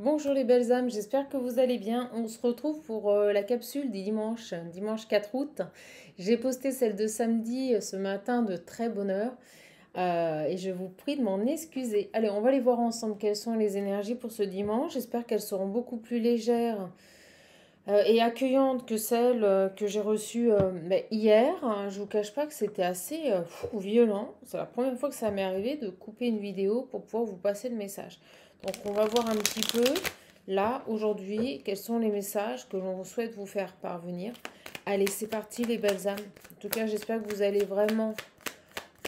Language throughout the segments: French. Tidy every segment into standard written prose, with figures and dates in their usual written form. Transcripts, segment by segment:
Bonjour les belles âmes, j'espère que vous allez bien. On se retrouve pour la capsule du dimanche, dimanche 4 août. J'ai posté celle de samedi ce matin de très bonne heure et je vous prie de m'en excuser. Allez, on va aller voir ensemble quelles sont les énergies pour ce dimanche. J'espère qu'elles seront beaucoup plus légères et accueillantes que celles que j'ai reçues hier. Je vous cache pas que c'était assez violent. C'est la première fois que ça m'est arrivé de couper une vidéo pour pouvoir vous passer le message. Donc on va voir un petit peu là aujourd'hui quels sont les messages que l'on souhaite vous faire parvenir. Allez, c'est parti les belles âmes. En tout cas, j'espère que vous allez vraiment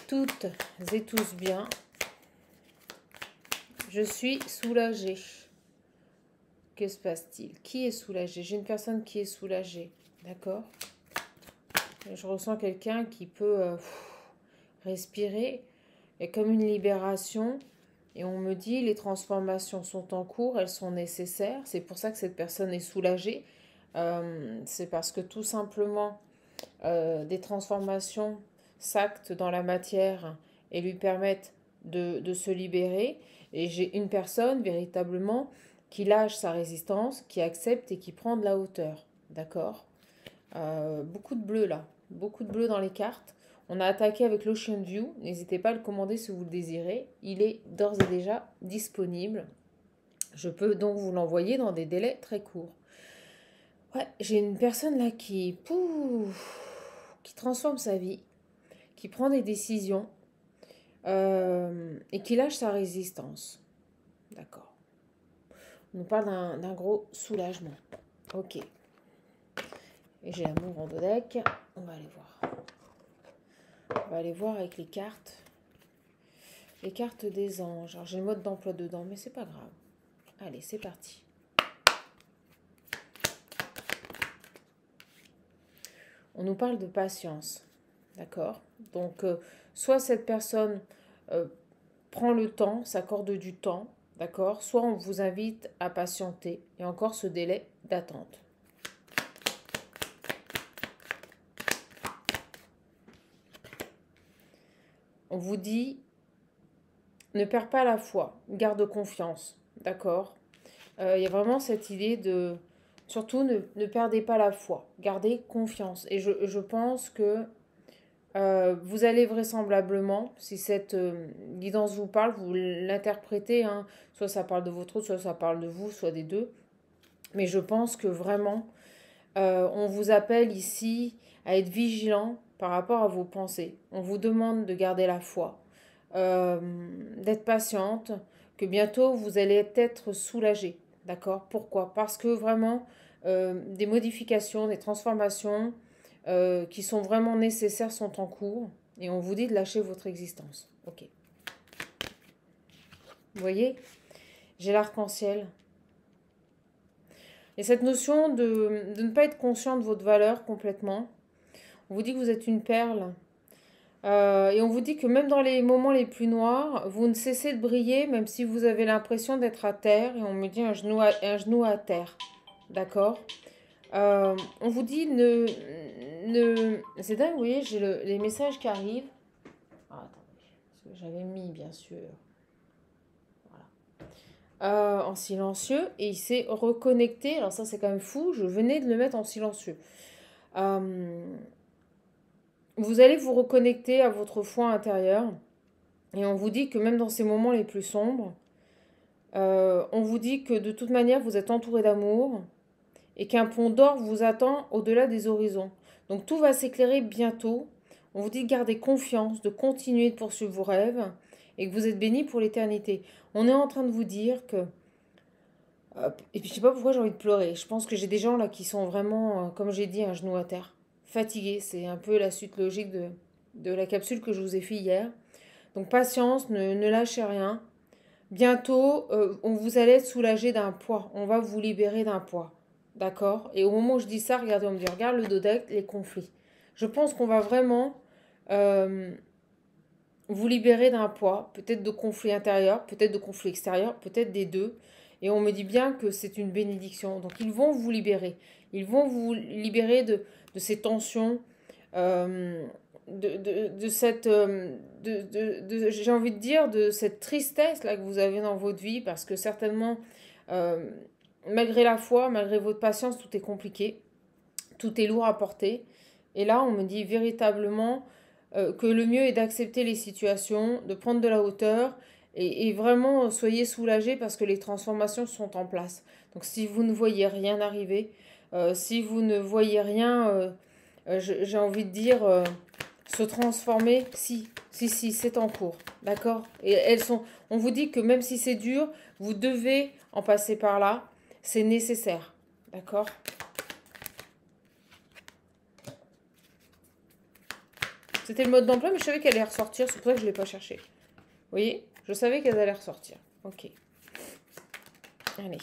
toutes et tous bien. Je suis soulagée. Que se passe-t-il? Qui est soulagé? J'ai une personne qui est soulagée. D'accord? Je ressens quelqu'un qui peut respirer. Il y a comme une libération. Et on me dit, les transformations sont en cours, elles sont nécessaires. C'est pour ça que cette personne est soulagée. C'est parce que tout simplement, des transformations s'actent dans la matière et lui permettent de se libérer. Et j'ai une personne véritablement qui lâche sa résistance, qui accepte et qui prend de la hauteur. D'accord? Beaucoup de bleu là, beaucoup de bleu dans les cartes. On a attaqué avec l'Ocean View. N'hésitez pas à le commander si vous le désirez. Il est d'ores et déjà disponible. Je peux donc vous l'envoyer dans des délais très courts. Ouais, j'ai une personne là qui transforme sa vie, qui prend des décisions et qui lâche sa résistance. D'accord. On nous parle d'un gros soulagement. Ok. Et j'ai l'amour en deck. On va aller voir. On va aller voir avec les cartes. Les cartes des anges. Alors j'ai le mode d'emploi dedans, mais c'est pas grave. Allez, c'est parti. On nous parle de patience. D'accord? Donc, soit cette personne prend le temps, s'accorde du temps. D'accord? Soit on vous invite à patienter. Et encore ce délai d'attente. On vous dit, ne perds pas la foi, garde confiance, d'accord? Il y a vraiment cette idée de, surtout ne perdez pas la foi, gardez confiance. Et je pense que vous allez vraisemblablement, si cette guidance vous parle, vous l'interprétez, hein, soit ça parle de votre autre, soit ça parle de vous, soit des deux. Mais je pense que vraiment, on vous appelle ici à être vigilant par rapport à vos pensées. On vous demande de garder la foi, d'être patiente, que bientôt vous allez être soulagé. D'accord? Pourquoi? Parce que vraiment, des modifications, des transformations qui sont vraiment nécessaires sont en cours et on vous dit de lâcher votre existence. Ok. Vous voyez? J'ai l'arc-en-ciel. Et cette notion de ne pas être conscient de votre valeur complètement. On vous dit que vous êtes une perle. Et on vous dit que même dans les moments les plus noirs, vous ne cessez de briller, même si vous avez l'impression d'être à terre. Et on me dit un genou à terre. D'accord? On vous dit C'est dingue, vous voyez, j'ai les messages qui arrivent. Ah, attendez, parce que j'avais mis, bien sûr. Voilà. En silencieux. Et il s'est reconnecté. Alors ça, c'est quand même fou. Je venais de le mettre en silencieux. Euh, vous allez vous reconnecter à votre foi intérieure. Et on vous dit que même dans ces moments les plus sombres, on vous dit que de toute manière, vous êtes entouré d'amour et qu'un pont d'or vous attend au-delà des horizons. Donc tout va s'éclairer bientôt. On vous dit de garder confiance, de continuer de poursuivre vos rêves et que vous êtes bénis pour l'éternité. On est en train de vous dire que... et puis je sais pas pourquoi j'ai envie de pleurer. Je pense que j'ai des gens là qui sont vraiment, comme j'ai dit, un genou à terre. Fatigués. C'est un peu la suite logique de la capsule que je vous ai fait hier. Donc patience, ne lâchez rien. Bientôt, on vous allez être soulagé d'un poids. On va vous libérer d'un poids. D'accord? Et au moment où je dis ça, regardez, on me dit, regarde le dodec, les conflits. Je pense qu'on va vraiment euh, vous libérer d'un poids, peut-être de conflits intérieurs, peut-être de conflits extérieurs, peut-être des deux. Et on me dit bien que c'est une bénédiction. Donc ils vont vous libérer. Ils vont vous libérer de ces tensions, euh, de cette, j'ai envie de dire, de cette tristesse là que vous avez dans votre vie, parce que certainement Euh, Malgré la foi, malgré votre patience, tout est compliqué. Tout est lourd à porter. Et là, on me dit véritablement que le mieux est d'accepter les situations, de prendre de la hauteur et vraiment soyez soulagés parce que les transformations sont en place. Donc si vous ne voyez rien arriver, si vous ne voyez rien, j'ai envie de dire, se transformer, si, c'est en cours. D'accord? Et elles sont, on vous dit que même si c'est dur, vous devez en passer par là. C'est nécessaire. D'accord? C'était le mode d'emploi, mais je savais qu'elle allait ressortir. C'est pour ça que je ne l'ai pas cherché. Vous voyez? Je savais qu'elle allait ressortir. Ok. Allez.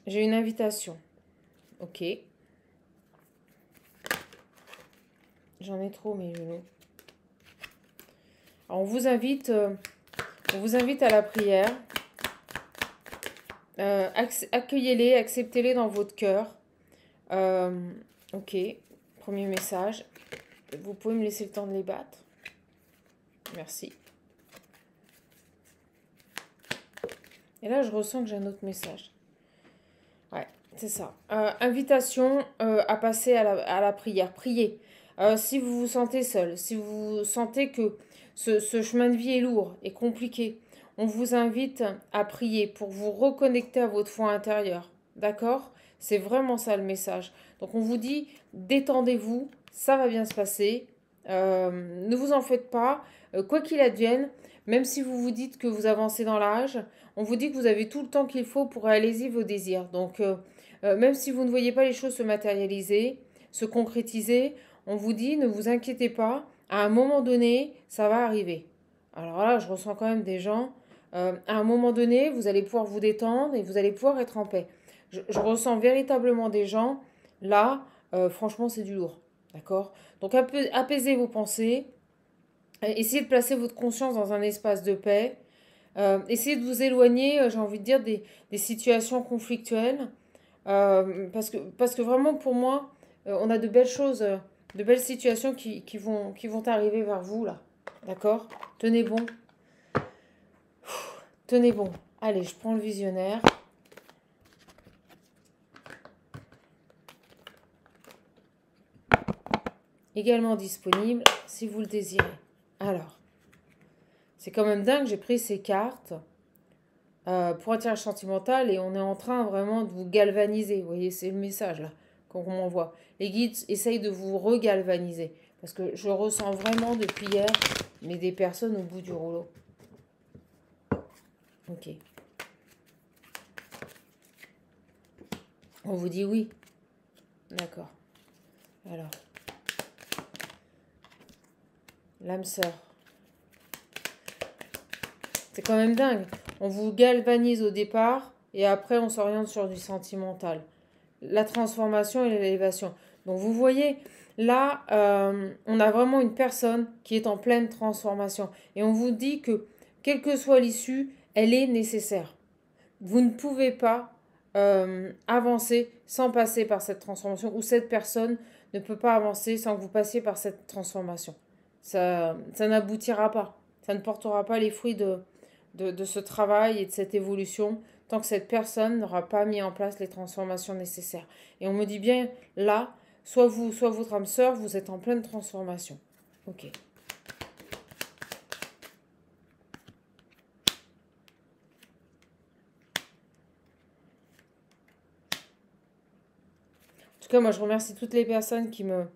J'ai une invitation. Ok. J'en ai trop, mes genoux. Alors, on vous invite à la prière. Accueillez-les, acceptez-les dans votre cœur. Ok. Premier message. Vous pouvez me laisser le temps de les battre. Merci. Et là, je ressens que j'ai un autre message. Ouais, c'est ça. Invitation à passer à la prière. Priez. Si vous vous sentez seul, si vous sentez que ce chemin de vie est lourd et compliqué, on vous invite à prier pour vous reconnecter à votre foi intérieure. D'accord? C'est vraiment ça le message. Donc on vous dit, détendez-vous, ça va bien se passer. Ne vous en faites pas. Quoi qu'il advienne, même si vous vous dites que vous avancez dans l'âge, on vous dit que vous avez tout le temps qu'il faut pour réaliser vos désirs. Donc même si vous ne voyez pas les choses se matérialiser, se concrétiser, on vous dit, ne vous inquiétez pas, à un moment donné, ça va arriver. Alors là, je ressens quand même des gens, à un moment donné, vous allez pouvoir vous détendre et vous allez pouvoir être en paix. Je ressens véritablement des gens, là, franchement, c'est du lourd. D'accord? Donc apaisez vos pensées, essayez de placer votre conscience dans un espace de paix, essayez de vous éloigner, j'ai envie de dire, des situations conflictuelles, parce que vraiment, pour moi, on a de belles choses, de belles situations qui vont arriver vers vous, là. D'accord? Tenez bon. Tenez bon. Allez, je prends le visionnaire. Également disponible, si vous le désirez. Alors, c'est quand même dingue, j'ai pris ces cartes pour un tirage sentimental et on est en train vraiment de vous galvaniser. Vous voyez, c'est le message là qu'on m'envoie. Les guides essayent de vous regalvaniser parce que je ressens vraiment depuis hier, mais des personnes au bout du rouleau. Ok. On vous dit oui. D'accord. Alors. L'âme sœur. C'est quand même dingue. On vous galvanise au départ et après on s'oriente sur du sentimental. La transformation et l'élévation. Donc vous voyez, là, on a vraiment une personne qui est en pleine transformation. Et on vous dit que, quelle que soit l'issue, elle est nécessaire. Vous ne pouvez pas avancer sans passer par cette transformation, ou cette personne ne peut pas avancer sans que vous passiez par cette transformation. Ça n'aboutira pas. Ça ne portera pas les fruits de ce travail et de cette évolution tant que cette personne n'aura pas mis en place les transformations nécessaires. Et on me dit bien, là, soit vous, soit votre âme sœur, vous êtes en pleine transformation. Ok. En tout cas, moi, je remercie toutes les personnes qui me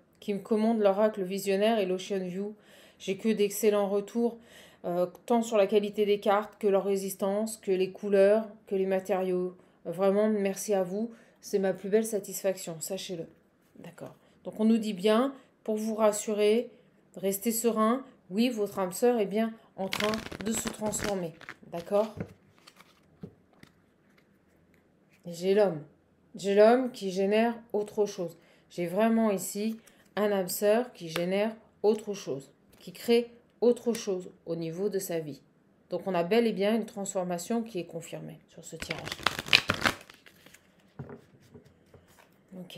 commandent l'oracle visionnaire et l'Ocean View. J'ai que d'excellents retours, tant sur la qualité des cartes que leur résistance, que les couleurs, que les matériaux. Vraiment, merci à vous. C'est ma plus belle satisfaction, sachez-le. D'accord. Donc, on nous dit bien, pour vous rassurer, restez serein. Oui, votre âme sœur est bien en train de se transformer. D'accord? J'ai l'homme. J'ai l'homme qui génère autre chose. J'ai vraiment ici un âme sœur qui génère autre chose, qui crée autre chose au niveau de sa vie. Donc on a bel et bien une transformation qui est confirmée sur ce tirage. Ok.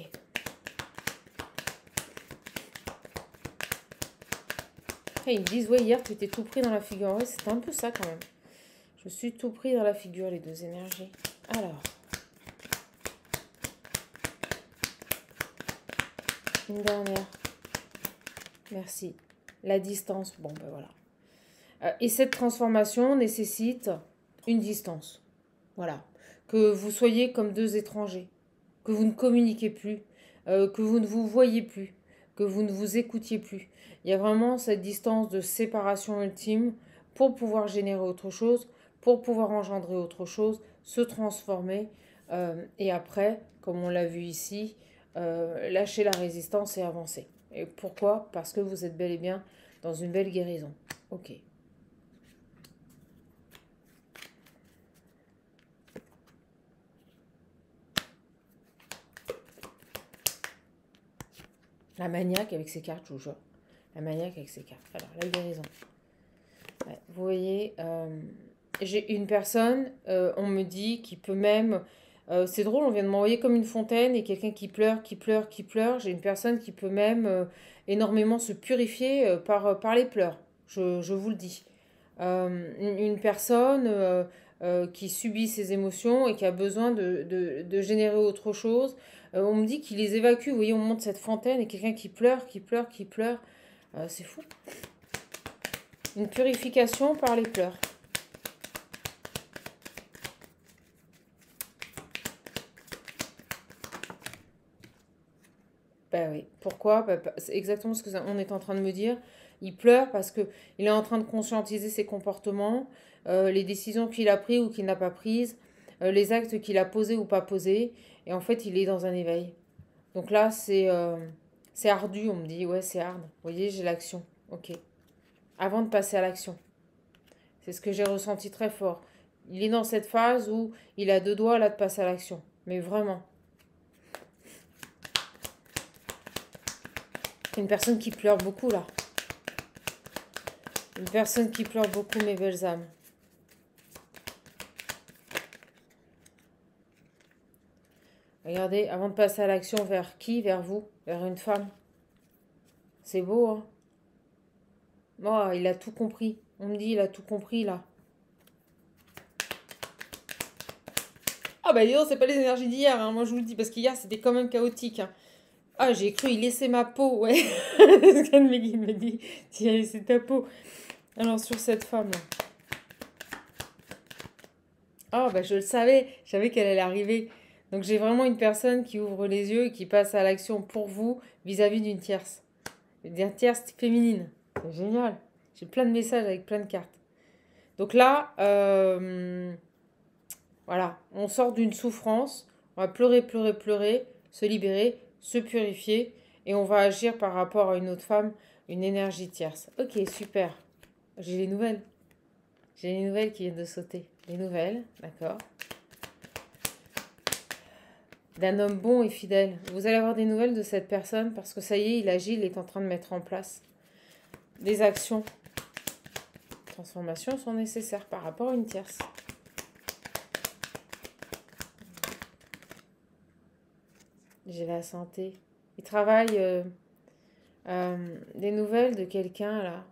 Et ils me disent, ouais, hier tu étais tout pris dans la figure. Ouais, c'était un peu ça quand même. Je suis tout pris dans la figure, les deux énergies. Alors. Une dernière. Merci. La distance. Bon, ben voilà. Et cette transformation nécessite une distance. Voilà. Que vous soyez comme deux étrangers. Que vous ne communiquez plus. Que vous ne vous voyez plus. Que vous ne vous écoutiez plus. Il y a vraiment cette distance de séparation ultime pour pouvoir générer autre chose, pour pouvoir engendrer autre chose, se transformer. Et après, comme on l'a vu ici, lâcher la résistance et avancer. Et pourquoi? Parce que vous êtes bel et bien dans une belle guérison. Ok. La maniaque avec ses cartes, je vous jure. La maniaque avec ses cartes. Alors, la guérison. Ouais, vous voyez, j'ai une personne, on me dit, qui peut même... c'est drôle, on vient de m'envoyer comme une fontaine et quelqu'un qui pleure, qui pleure, qui pleure. J'ai une personne qui peut même énormément se purifier par les pleurs. Je vous le dis. Une personne qui subit ses émotions et qui a besoin de générer autre chose. On me dit qu'il les évacue. Vous voyez, on monte cette fontaine et quelqu'un qui pleure, qui pleure, qui pleure. C'est fou. Une purification par les pleurs. Ben oui. Pourquoi? C'est exactement ce qu'on est en train de me dire. Il pleure parce que il est en train de conscientiser ses comportements, les décisions qu'il a prises ou qu'il n'a pas prises, les actes qu'il a posés ou pas posés. Et en fait, il est dans un éveil. Donc là, c'est ardu, on me dit. Ouais, c'est hard. Vous voyez, j'ai l'action. Ok. Avant de passer à l'action. C'est ce que j'ai ressenti très fort. Il est dans cette phase où il a deux doigts là de passer à l'action. Mais vraiment. Une personne qui pleure beaucoup là. Une personne qui pleure beaucoup, mes belles âmes. Regardez, avant de passer à l'action, vers qui? Vers vous? Vers une femme? C'est beau, hein? Oh, il a tout compris. On me dit, il a tout compris là. Ah bah dis donc, c'est pas les énergies d'hier, hein. Moi je vous le dis, parce qu'hier c'était quand même chaotique, hein. Ah, j'ai cru y laisser ma peau, ouais. Ce qu'un de mes guides me dit, tu as laissé ta peau. Alors sur cette femme là. Ah bah je le savais, je savais qu'elle allait arriver. Donc j'ai vraiment une personne qui ouvre les yeux et qui passe à l'action pour vous vis-à-vis d'une tierce. D'une tierce féminine. C'est génial. J'ai plein de messages avec plein de cartes. Donc là, voilà, on sort d'une souffrance, on va pleurer, pleurer, pleurer, se libérer, se purifier, et on va agir par rapport à une autre femme, une énergie tierce. Ok, super. J'ai les nouvelles. J'ai les nouvelles qui viennent de sauter. Les nouvelles, d'accord. D'un homme bon et fidèle. Vous allez avoir des nouvelles de cette personne parce que ça y est, il agit, il est en train de mettre en place des actions. Transformations sont nécessaires par rapport à une tierce. J'ai la santé. Il travaille des nouvelles de quelqu'un là.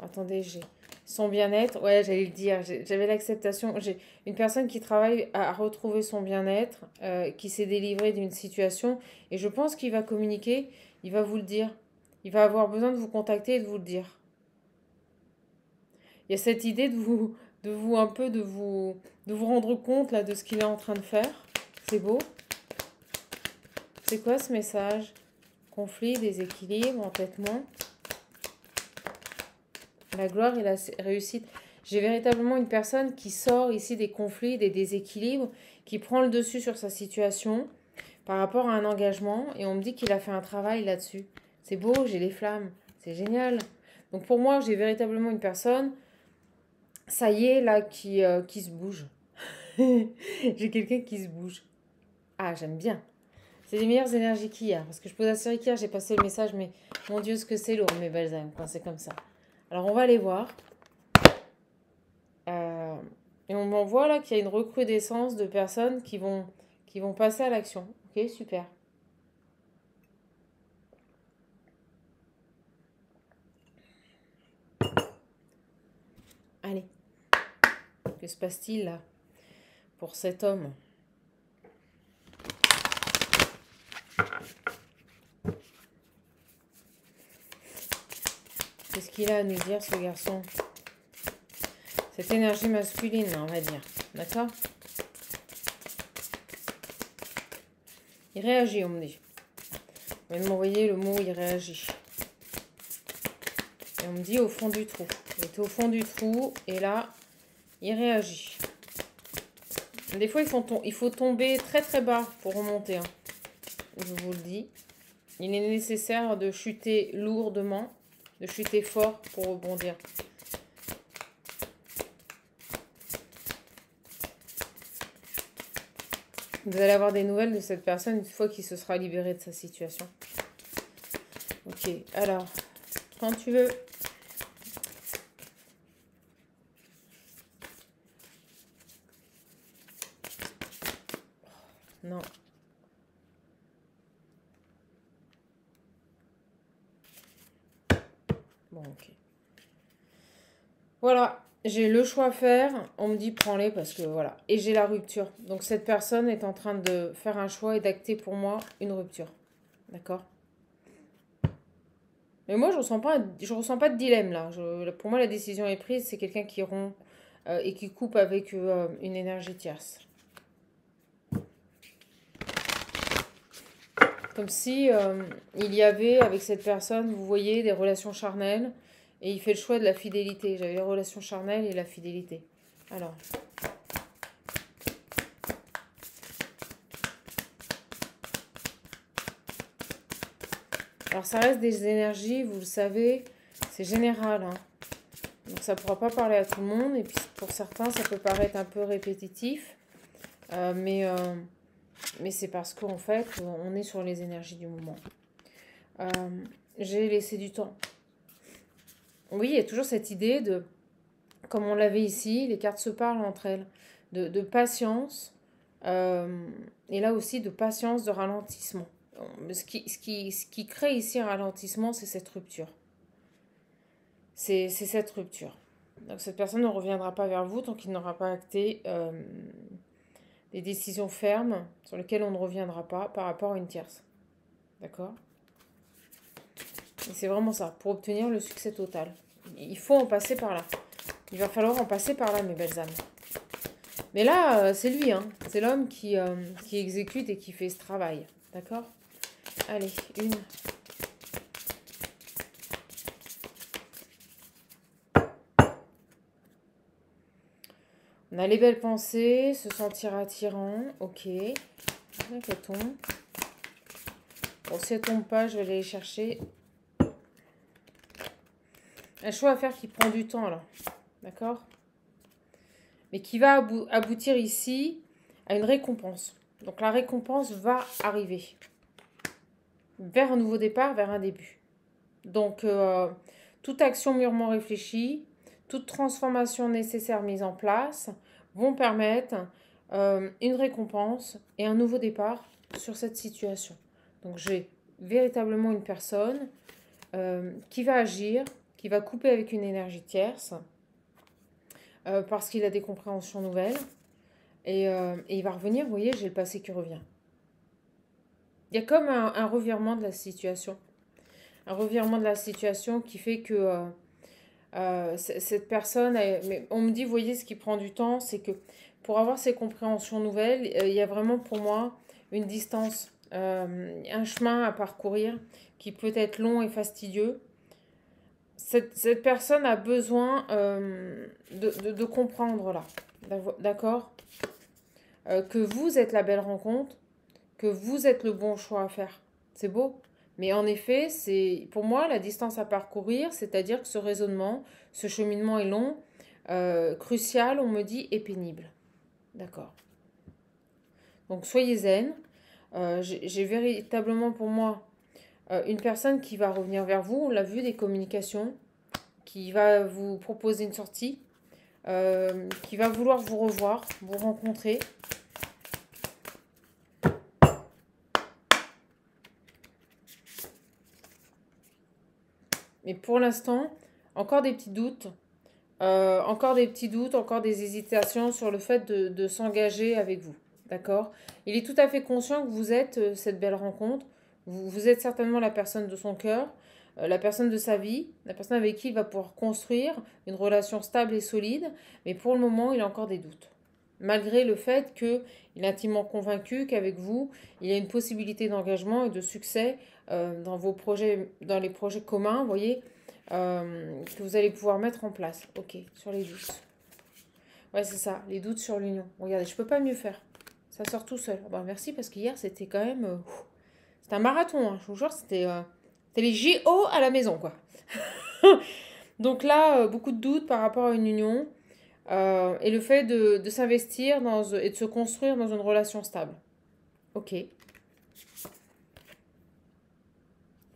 Attendez, j'ai son bien-être. Ouais, j'allais le dire. J'avais l'acceptation. J'ai une personne qui travaille à retrouver son bien-être, qui s'est délivrée d'une situation. Et je pense qu'il va communiquer. Il va vous le dire. Il va avoir besoin de vous contacter et de vous le dire. Il y a cette idée de vous rendre compte là de ce qu'il est en train de faire. C'est beau. C'est quoi ce message? Conflit, déséquilibre, entêtement. La gloire et la réussite. J'ai véritablement une personne qui sort ici des conflits, des déséquilibres, qui prend le dessus sur sa situation par rapport à un engagement. Et on me dit qu'il a fait un travail là-dessus. C'est beau, j'ai les flammes. C'est génial. Donc pour moi, j'ai véritablement une personne, ça y est, là, qui se bouge. J'ai quelqu'un qui se bouge. Ah, j'aime bien. C'est les meilleures énergies qu'hier. Parce que je pose à Cyril hier, j'ai passé le message, mais mon Dieu, ce que c'est lourd, mes belles âmes, quand c'est comme ça. Alors, on va aller voir. Euh, et on m'envoie là qu'il y a une recrudescence de personnes qui vont passer à l'action. Ok, super. Allez. Que se passe-t-il là pour cet homme? Qu'est-ce qu'il a à nous dire, ce garçon? Cette énergie masculine, on va dire. D'accord? Il réagit, on me dit. On vient de m'envoyer le mot « il réagit ». Et on me dit au fond du trou. Il était au fond du trou et là, il réagit. Des fois, il faut tomber très très bas pour remonter. Hein. Je vous le dis. Il est nécessaire de chuter lourdement, de chuter fort pour rebondir. Vous allez avoir des nouvelles de cette personne une fois qu'il se sera libéré de sa situation. Ok, alors, quand tu veux. Non. Bon, ok. Voilà, j'ai le choix à faire. On me dit prends-les parce que voilà. Et j'ai la rupture. Donc cette personne est en train de faire un choix et d'acter pour moi une rupture. D'accord? Mais moi, je ressens pas de dilemme là. Pour moi, la décision est prise. C'est quelqu'un qui rompt et qui coupe avec une énergie tierce. Comme si il y avait avec cette personne, vous voyez, des relations charnelles. Et il fait le choix de la fidélité. J'avais les relations charnelles et la fidélité. Alors. Alors ça reste des énergies, vous le savez, c'est général. Hein. Donc ça ne pourra pas parler à tout le monde. Et puis pour certains, ça peut paraître un peu répétitif. Mais c'est parce qu'en fait, on est sur les énergies du moment. J'ai laissé du temps. Oui, il y a toujours cette idée de, comme on l'avait ici, les cartes se parlent entre elles, de patience. Et là aussi, de patience, de ralentissement. Ce qui crée ici un ralentissement, c'est cette rupture. C'est cette rupture. Donc cette personne ne reviendra pas vers vous tant qu'il n'aura pas acté des décisions fermes sur lesquelles on ne reviendra pas par rapport à une tierce. D'accord? Et c'est vraiment ça, pour obtenir le succès total. Il faut en passer par là. Il va falloir en passer par là, mes belles âmes. Mais là, c'est lui, hein. C'est l'homme qui exécute et qui fait ce travail. D'accord? Allez, une. On a les belles pensées, se sentir attirant. Ok. Ça tombe. Bon, si elle tombe pas, je vais aller les chercher. Un choix à faire qui prend du temps, là. D'accord? Mais qui va aboutir ici à une récompense. Donc la récompense va arriver. Vers un nouveau départ, vers un début. Donc, toute action mûrement réfléchie, toute transformation nécessaire mise en place vont permettre une récompense et un nouveau départ sur cette situation. Donc, j'ai véritablement une personne qui va agir, qui va couper avec une énergie tierce parce qu'il a des compréhensions nouvelles et il va revenir. Vous voyez, j'ai le passé qui revient. Il y a comme un revirement de la situation. Un revirement de la situation qui fait que cette personne... mais on me dit, vous voyez, ce qui prend du temps, c'est que pour avoir ces compréhensions nouvelles, il y a vraiment pour moi une distance, un chemin à parcourir qui peut être long et fastidieux. Cette personne a besoin de comprendre là, d'accord? Que vous êtes la belle rencontre, que vous êtes le bon choix à faire. C'est beau. Mais en effet, c'est pour moi la distance à parcourir, c'est-à-dire que ce raisonnement, ce cheminement est long, crucial, on me dit, et pénible. D'accord. Donc soyez zen. J'ai véritablement pour moi une personne qui va revenir vers vous, on l'a vu, des communications, qui va vous proposer une sortie, qui va vouloir vous revoir, vous rencontrer. Mais pour l'instant, encore des petits doutes. Encore des petits doutes, encore des hésitations sur le fait de s'engager avec vous. D'accord? Il est tout à fait conscient que vous êtes cette belle rencontre. Vous êtes certainement la personne de son cœur, la personne de sa vie, la personne avec qui il va pouvoir construire une relation stable et solide. Mais pour le moment, il a encore des doutes. Malgré le fait qu'il est intimement convaincu qu'avec vous, il y a une possibilité d'engagement et de succès dans vos projets, dans les projets communs, vous voyez, que vous allez pouvoir mettre en place. Ok, sur les doutes. Ouais, c'est ça, les doutes sur l'union. Regardez, je peux pas mieux faire. Ça sort tout seul. Bon, merci parce qu'hier, c'était quand même... c'était un marathon, hein, je vous jure, c'était les JO à la maison, quoi. Donc là, beaucoup de doutes par rapport à une union et le fait de s'investir et de se construire dans une relation stable. Ok.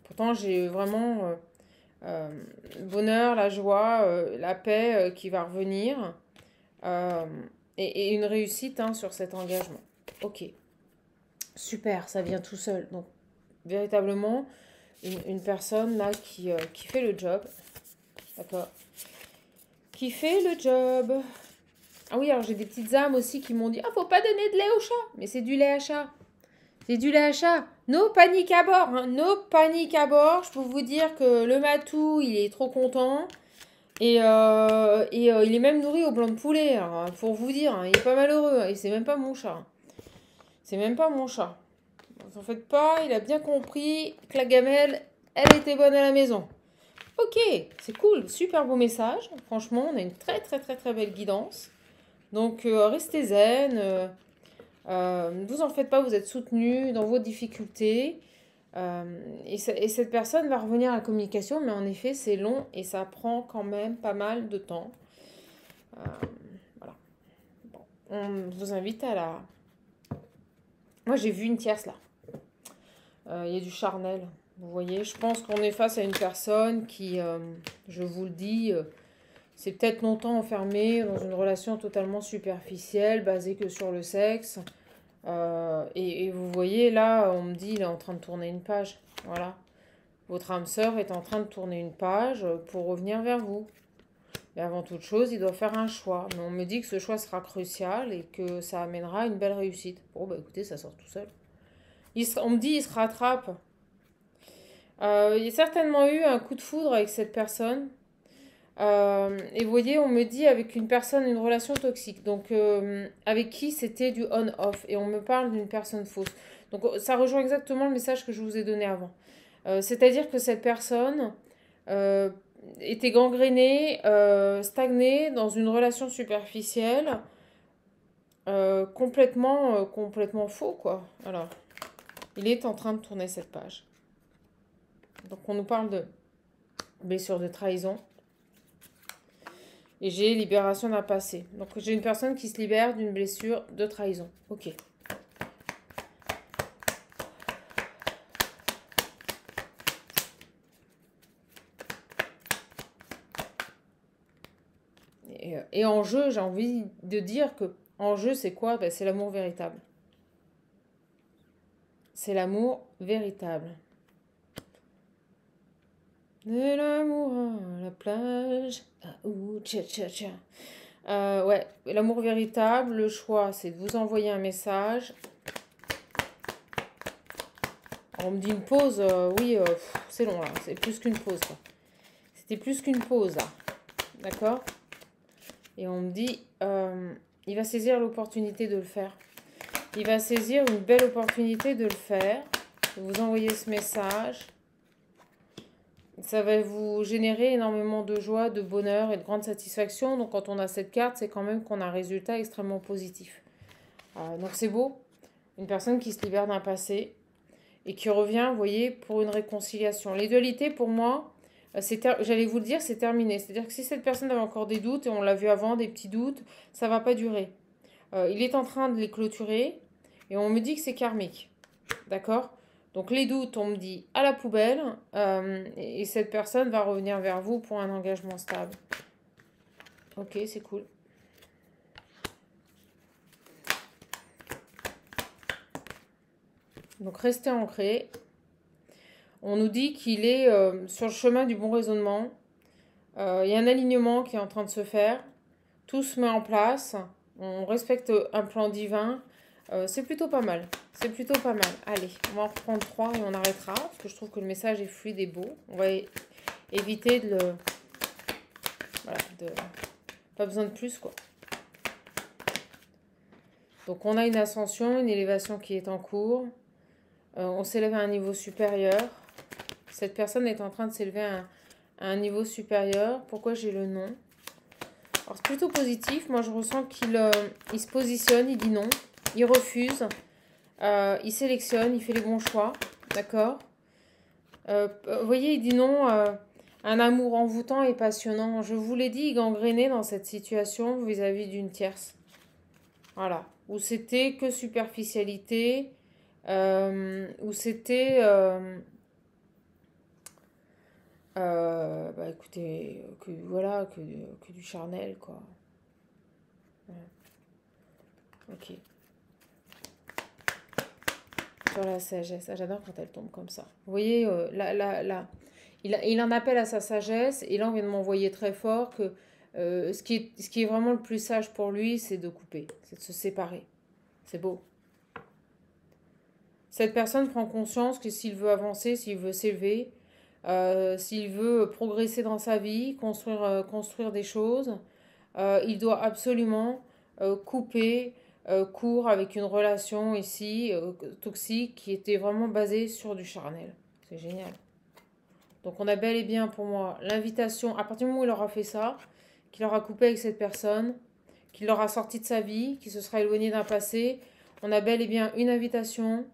Pourtant, j'ai vraiment le bonheur, la joie, la paix qui va revenir euh, et une réussite hein, sur cet engagement. Ok. Super, ça vient tout seul. Donc, véritablement, une personne là qui fait le job. D'accord. Qui fait le job. Ah oui, alors j'ai des petites âmes aussi qui m'ont dit ah, faut pas donner de lait au chat. Mais c'est du lait à chat. C'est du lait à chat. No panique à bord. Hein. No panique à bord. Je peux vous dire que le matou, il est trop content. Et il est même nourri au blanc de poulet. Alors, pour vous dire, hein, il est pas malheureux. Et c'est même pas mon chat. C'est même pas mon chat. Vous en faites pas, il a bien compris que la gamelle, elle était bonne à la maison. Ok, c'est cool, super beau message. Franchement, on a une très très très très belle guidance. Donc restez zen, ne vous en faites pas, vous êtes soutenu dans vos difficultés. Et cette personne va revenir à la communication, mais en effet, c'est long et ça prend quand même pas mal de temps. Voilà. Bon, on vous invite à la... Moi, j'ai vu une tierce là. Il y a du charnel. Vous voyez, je pense qu'on est face à une personne qui, je vous le dis, s'est peut-être longtemps enfermée dans une relation totalement superficielle, basée que sur le sexe. Et vous voyez, là, on me dit, il est en train de tourner une page. Voilà. Votre âme sœur est en train de tourner une page pour revenir vers vous. Mais avant toute chose, il doit faire un choix. Mais on me dit que ce choix sera crucial et que ça amènera une belle réussite. Bon, bah écoutez, ça sort tout seul. On me dit, il se rattrape. Il y a certainement eu un coup de foudre avec cette personne. Et vous voyez, on me dit avec une personne, une relation toxique. Donc, avec qui c'était du on-off. Et on me parle d'une personne fausse. Donc, ça rejoint exactement le message que je vous ai donné avant. C'est-à-dire que cette personne était gangrénée, stagnée dans une relation superficielle, complètement faux, quoi. Alors, il est en train de tourner cette page. Donc, on nous parle de blessure de trahison. Et j'ai libération d'un passé. Donc j'ai une personne qui se libère d'une blessure de trahison. Ok. Et en jeu, j'ai envie de dire que en jeu, c'est quoi? Ben, c'est l'amour véritable. C'est l'amour véritable. De l'amour à la plage. Ah, ouh, tcha tcha tcha. Ouais, l'amour véritable, le choix, c'est de vous envoyer un message. Alors, on me dit une pause, oui, c'est long là, c'est plus qu'une pause. C'était plus qu'une pause là, d'accord? Et on me dit, il va saisir l'opportunité de le faire. Il va saisir une belle opportunité de le faire, de vous envoyer ce message. Ça va vous générer énormément de joie, de bonheur et de grande satisfaction. Donc quand on a cette carte, c'est quand même qu'on a un résultat extrêmement positif. Donc c'est beau. Une personne qui se libère d'un passé et qui revient, vous voyez, pour une réconciliation. Les dualités, pour moi, j'allais vous le dire, c'est terminé. C'est-à-dire que si cette personne avait encore des doutes, et on l'a vu avant, des petits doutes, ça ne va pas durer. Il est en train de les clôturer et on me dit que c'est karmique. D'accord? Donc les doutes, on me dit à la poubelle et cette personne va revenir vers vous pour un engagement stable. Ok, c'est cool. Donc restez ancré. On nous dit qu'il est sur le chemin du bon raisonnement. Il y a un alignement qui est en train de se faire. Tout se met en place. On respecte un plan divin. C'est plutôt pas mal. C'est plutôt pas mal. Allez, on va en reprendre 3 et on arrêtera. Parce que je trouve que le message est fluide et beau. On va éviter de le... Voilà, pas besoin de plus, quoi. Donc on a une ascension, une élévation qui est en cours. On s'élève à un niveau supérieur. Cette personne est en train de s'élever à un niveau supérieur. Pourquoi j'ai le non? Alors c'est plutôt positif. Moi je ressens qu'il il se positionne, il dit non. Il refuse. Il sélectionne, il fait les bons choix. D'accord. Vous voyez, il dit non. Un amour envoûtant et passionnant. Je vous l'ai dit, gangréné dans cette situation vis-à-vis d'une tierce. Voilà. Où c'était que superficialité. Où c'était... bah écoutez, voilà, que du charnel, quoi. Ouais. Ok. Sur la sagesse. Ah, j'adore quand elle tombe comme ça. Vous voyez, il en appelle à sa sagesse. Et là, on vient de m'envoyer très fort que ce qui est vraiment le plus sage pour lui, c'est de couper. C'est de se séparer. C'est beau. Cette personne prend conscience que s'il veut avancer, s'il veut s'élever, s'il veut progresser dans sa vie, construire des choses, il doit absolument couper court avec une relation ici toxique qui était vraiment basée sur du charnel. C'est génial. Donc on a bel et bien pour moi l'invitation, à partir du moment où il aura fait ça, qu'il aura coupé avec cette personne, qu'il l'aura sorti de sa vie, qu'il se sera éloigné d'un passé, on a bel et bien une invitation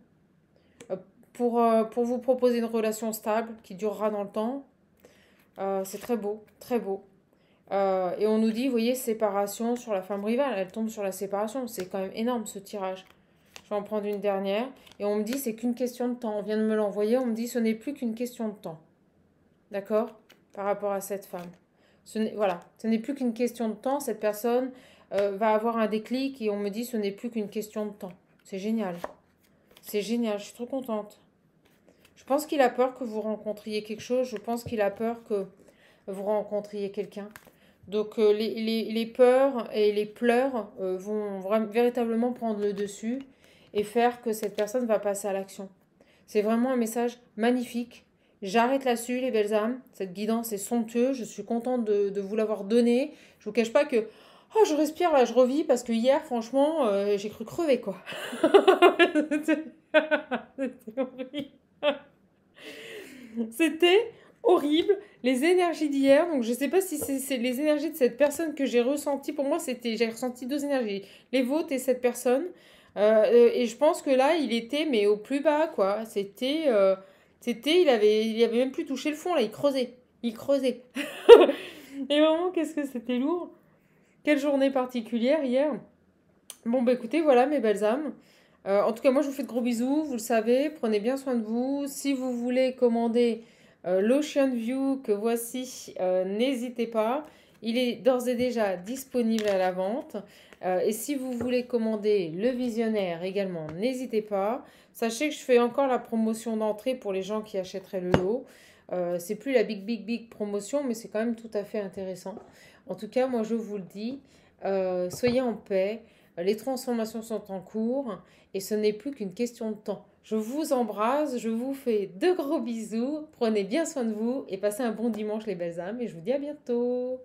pour vous proposer une relation stable qui durera dans le temps. C'est très beau, très beau. Et on nous dit, vous voyez, séparation sur la femme rivale. Elle tombe sur la séparation. C'est quand même énorme ce tirage. Je vais en prendre une dernière. Et on me dit, c'est qu'une question de temps. On vient de me l'envoyer. On me dit, ce n'est plus qu'une question de temps. D'accord? Par rapport à cette femme. Voilà. Ce n'est plus qu'une question de temps. Cette personne va avoir un déclic. Et on me dit, ce n'est plus qu'une question de temps. C'est génial. C'est génial. Je suis trop contente. Je pense qu'il a peur que vous rencontriez quelque chose. Je pense qu'il a peur que vous rencontriez quelqu'un. Donc les peurs et les pleurs vont véritablement prendre le dessus et faire que cette personne va passer à l'action. C'est vraiment un message magnifique. J'arrête là-dessus, les belles âmes. Cette guidance est somptueuse. Je suis contente de vous l'avoir donnée. Je vous cache pas que oh, je respire, là, je revis parce que hier, franchement, j'ai cru crever, quoi. C'était horrible. C'était horrible. Les énergies d'hier, donc je ne sais pas si c'est les énergies de cette personne que j'ai ressenties. Pour moi, j'ai ressenti 2 énergies, les vôtres et cette personne. Et je pense que là, il était, mais au plus bas, quoi. Il avait même plus touché le fond, là, il creusait. Il creusait. Et vraiment, qu'est-ce que c'était lourd. Quelle journée particulière hier. Bon, bah écoutez, voilà mes belles âmes. En tout cas, moi, je vous fais de gros bisous, vous le savez, prenez bien soin de vous. Si vous voulez commander l'Ocean View que voici, n'hésitez pas. Il est d'ores et déjà disponible à la vente. Et si vous voulez commander le visionnaire également, n'hésitez pas. Sachez que je fais encore la promotion d'entrée pour les gens qui achèteraient le lot. C'est plus la big promotion, mais c'est quand même tout à fait intéressant. En tout cas, moi, je vous le dis, soyez en paix. Les transformations sont en cours et ce n'est plus qu'une question de temps. Je vous embrasse, je vous fais de gros bisous, prenez bien soin de vous et passez un bon dimanche les belles âmes et je vous dis à bientôt.